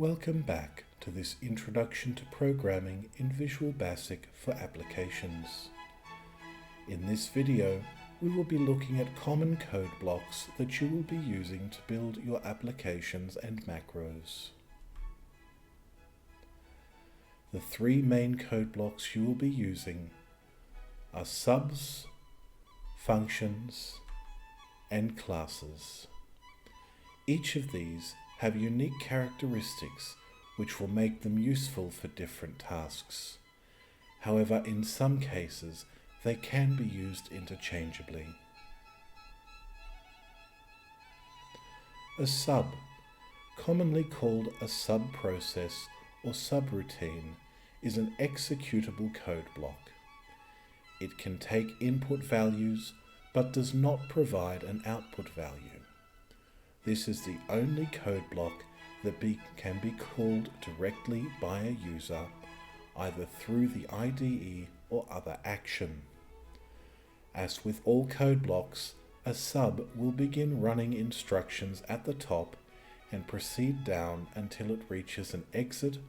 Welcome back to this Introduction to Programming in Visual Basic for Applications. In this video, we will be looking at common code blocks that you will be using to build your applications and macros. The three main code blocks you will be using are subs, functions, and classes. Each of these have unique characteristics which will make them useful for different tasks. However, in some cases, they can be used interchangeably. A sub, commonly called a subprocess or subroutine, is an executable code block. It can take input values but does not provide an output value. This is the only code block that can be called directly by a user, either through the IDE or other action. As with all code blocks, a sub will begin running instructions at the top and proceed down until it reaches an exit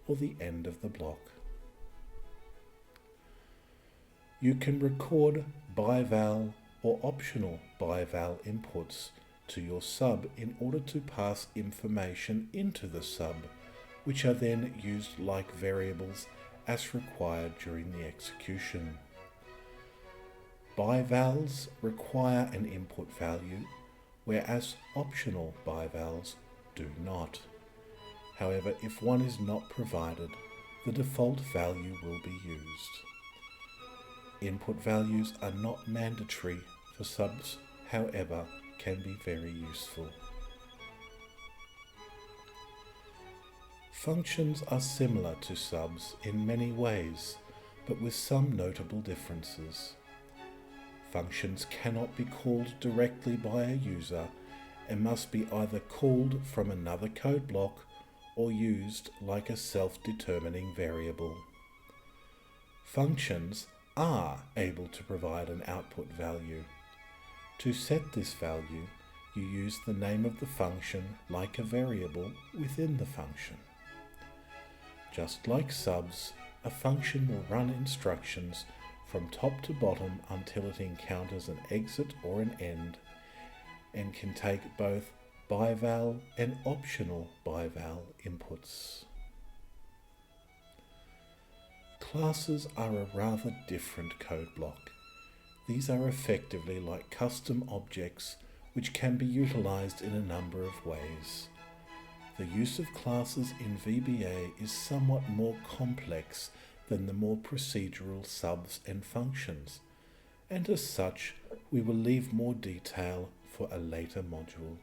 or the end of the block. You can record ByVal or optional ByVal inputs to your sub in order to pass information into the sub, which are then used like variables as required during the execution. ByVals require an input value, whereas optional ByVals do not. However, if one is not provided, the default value will be used. Input values are not mandatory for subs, however, can be very useful. Functions are similar to subs in many ways, but with some notable differences. Functions cannot be called directly by a user and must be either called from another code block or used like a self-determining variable. Functions are able to provide an output value. To set this value, you use the name of the function like a variable within the function. Just like subs, a function will run instructions from top to bottom until it encounters an exit or an end, and can take both ByVal and optional ByVal inputs. Classes are a rather different code block. These are effectively like custom objects which can be utilized in a number of ways. The use of classes in VBA is somewhat more complex than the more procedural subs and functions, and as such, we will leave more detail for a later module.